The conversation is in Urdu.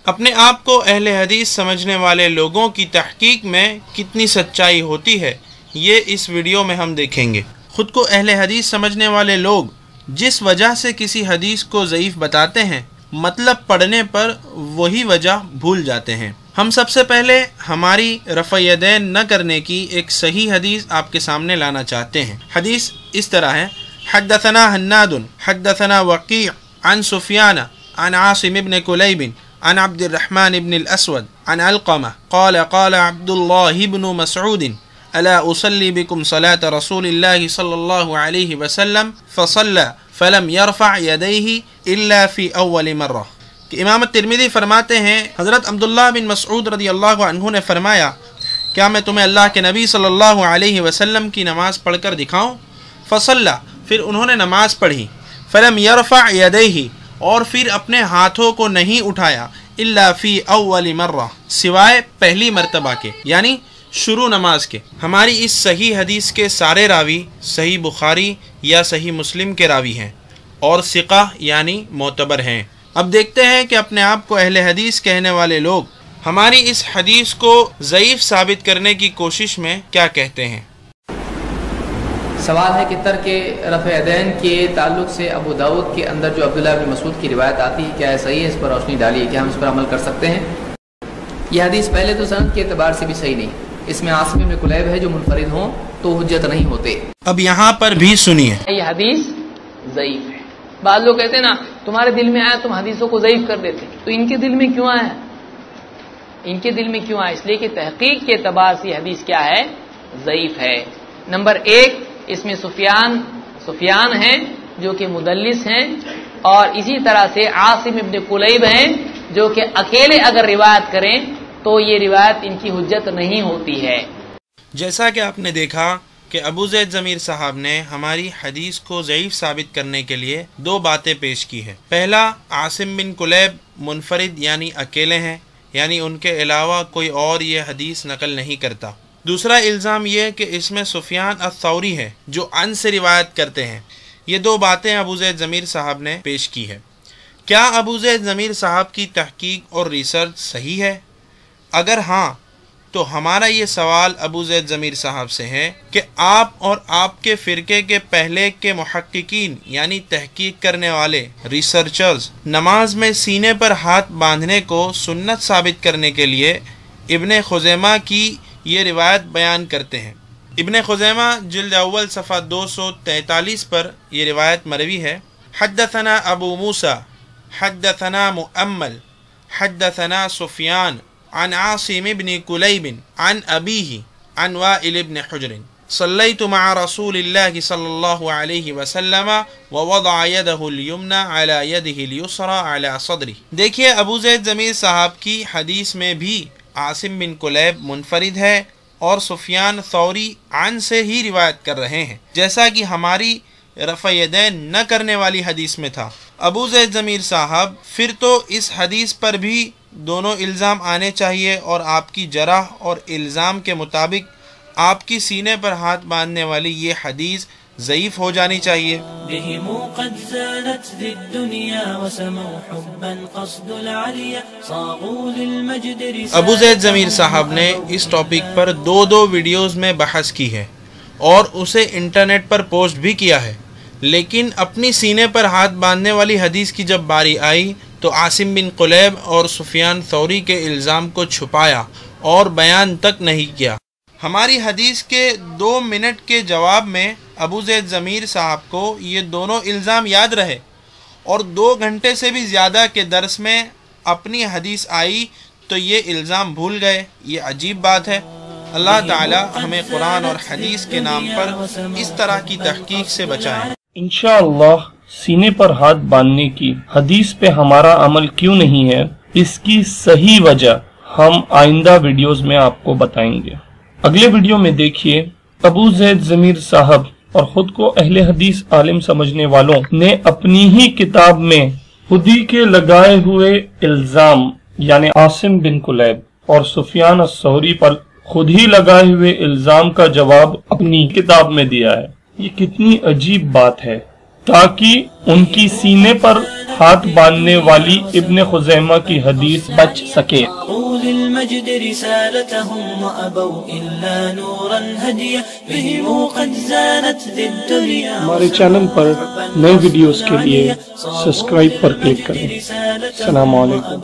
اپنے آپ کو اہل حدیث سمجھنے والے لوگوں کی تحقیق میں کتنی سچائی ہوتی ہے یہ اس ویڈیو میں ہم دیکھیں گے۔ خود کو اہل حدیث سمجھنے والے لوگ جس وجہ سے کسی حدیث کو ضعیف بتاتے ہیں، مطلب پڑھنے پر وہی وجہ بھول جاتے ہیں۔ ہم سب سے پہلے ہماری رفع یدین نہ کرنے کی ایک صحیح حدیث آپ کے سامنے لانا چاہتے ہیں۔ حدیث اس طرح ہے: حدثنا حناد حدثنا وقیع عن سفیان عن عاصم بن کلیب عن عبد الرحمن بن الاسود عن علقمہ قال قال عبد اللہ بن مسعود الا اصلی بکم صلاة رسول اللہ صلی اللہ علیہ وسلم فصلی فلم یرفع یدیہ الا فی اول مرہ۔ کہ امام ترمذی فرماتے ہیں حضرت عبداللہ بن مسعود رضی اللہ عنہ نے فرمایا، کیا میں تمہیں اللہ کے نبی صلی اللہ علیہ وسلم کی نماز پڑھ کر دکھاؤں؟ فصلی، پھر انہوں نے نماز پڑھی، فلم یرفع یدیہ، اور پھر اپنے ہاتھوں کو نہیں اٹھایا، الا فی اول مرہ، سوائے پہلی مرتبہ کے، یعنی شروع نماز کے۔ ہماری اس صحیح حدیث کے سارے راوی صحیح بخاری یا صحیح مسلم کے راوی ہیں اور ثقہ یعنی معتبر ہیں۔ اب دیکھتے ہیں کہ اپنے آپ کو اہل حدیث کہنے والے لوگ ہماری اس حدیث کو ضعیف ثابت کرنے کی کوشش میں کیا کہتے ہیں۔ سوال ہے کہ ترک رفع یدین کے تعلق سے ابو داؤد کے اندر جو عبداللہ بن مسعود کی روایت آتی ہے کیا ہے صحیح ہے؟ اس پر روشنی ڈالیے، کیا ہم اس پر عمل کر سکتے ہیں؟ یہ حدیث پہلے تو سند کے اعتبار سے بھی صحیح نہیں، اس میں عاصم بن کلیب ہے جو منفرد ہوں تو حجت نہیں ہوتے۔ اب یہاں پر بھی سنیے، یہ حدیث ضعیف ہے۔ بعض لوگ کہتے ہیں نا تمہارے دل میں آیا تم حدیثوں کو ضعیف کر دیتے، تو ان کے دل میں کیوں آیا؟ ان کے دل میں کیوں آیا؟ اس لیے کہ تحقیق کے اعتبار سے حدیث کیا ہے؟ ضعیف ہے۔ نمبر ایک، اس میں سفیان ہیں جو کہ مدلس ہیں، اور اسی طرح سے عاصم ابن کلیب ہیں جو کہ اکیلے اگر روایت کریں تو یہ روایت ان کی حجت نہیں ہوتی ہے۔ جیسا کہ آپ نے دیکھا کہ ابو زید ضمیر صاحب نے ہماری حدیث کو ضعیف ثابت کرنے کے لیے دو باتیں پیش کی ہے۔ پہلا، عاصم بن کلیب منفرد یعنی اکیلے ہیں، یعنی ان کے علاوہ کوئی اور یہ حدیث نقل نہیں کرتا۔ دوسرا الزام یہ کہ اس میں سفیان الثوری ہے جو عن سے روایت کرتے ہیں۔ یہ دو باتیں ابو زید ضمیر صاحب نے پیش کی ہے۔ کیا ابو زید ضمیر صاحب کی تحقیق اور ریسرچ صحیح ہے؟ اگر ہاں تو ہمارا یہ سوال ابو زید ضمیر صاحب سے ہے کہ آپ اور آپ کے فرقے کے پہلے کے محققین یعنی تحقیق کرنے والے ریسرچرز نماز میں سینے پر ہاتھ باندھنے کو سنت ثابت کرنے کے لیے ابن خزیمہ کی یہ روایت بیان کرتے ہیں۔ ابن خزیمہ جلد اول صفحہ 243 پر یہ روایت مروی ہے: حدثنا ابو موسیٰ حدثنا مؤمل حدثنا سفیان عن عاصم بن کلیب عن ابیہ عن وائل بن حجر صلیت مع رسول اللہ صلی اللہ علیہ وسلم ووضع یدہ الیمنى علی یدہ الیسری علی صدرہ۔ دیکھیے ابو زید ضمیر صاحب کی حدیث میں بھی عاصم بن کلیب منفرد ہے اور سفیان ثوری عن سے ہی روایت کر رہے ہیں، جیسا کہ ہماری رفع یدین نہ کرنے والی حدیث میں تھا۔ ابو زید ضمیر صاحب پھر تو اس حدیث پر بھی دونوں الزام آنے چاہیے، اور آپ کی جرح اور الزام کے مطابق آپ کی سینے پر ہاتھ باندھنے والی یہ حدیث ضعیف ہو جانی چاہیے۔ ابو زید ضمیر صاحب نے اس ٹاپک پر دو ویڈیوز میں بحث کی ہے اور اسے انٹرنیٹ پر پوسٹ بھی کیا ہے، لیکن اپنی سینے پر ہاتھ باندھنے والی حدیث کی جب باری آئی تو عاصم بن کلیب اور سفیان ثوری کے الزام کو چھپایا اور بیان تک نہیں کیا۔ ہماری حدیث کے 2 منٹ کے جواب میں ابو زید ضمیر صاحب کو یہ دونوں الزام یاد رہے، اور 2 گھنٹے سے بھی زیادہ کے درس میں اپنی حدیث آئی تو یہ الزام بھول گئے۔ یہ عجیب بات ہے۔ اللہ تعالی ہمیں قرآن اور حدیث کے نام پر اس طرح کی تحقیق سے بچائیں۔ انشاءاللہ سینے پر ہاتھ باندھنے کی حدیث پہ ہمارا عمل کیوں نہیں ہے، اس کی صحیح وجہ ہم آئندہ ویڈیوز میں آپ کو بتائیں گے۔ اگلے ویڈیو میں دیکھیے ابو زید ضمیر صاحب اور خود کو اہل حدیث عالم سمجھنے والوں نے اپنی ہی کتاب میں خود ہی کے لگائے ہوئے الزام یعنی عاصم بن کلیب اور سفیان الثوری پر خود ہی لگائے ہوئے الزام کا جواب اپنی کتاب میں دیا ہے۔ یہ کتنی عجیب بات ہے۔ تاکہ ان کی سینے پر ہاتھ باندھنے والی ابن خزیمہ کی حدیث بچ سکے۔ المجد رسالتهم وأبوا إلا نورا هديا بهم قد زانت ذي الدنيا۔ ہمارے چینل پر نئے ویڈیوز کے لیے سبسکرائب پر کلک کریں۔ السلام علیکم۔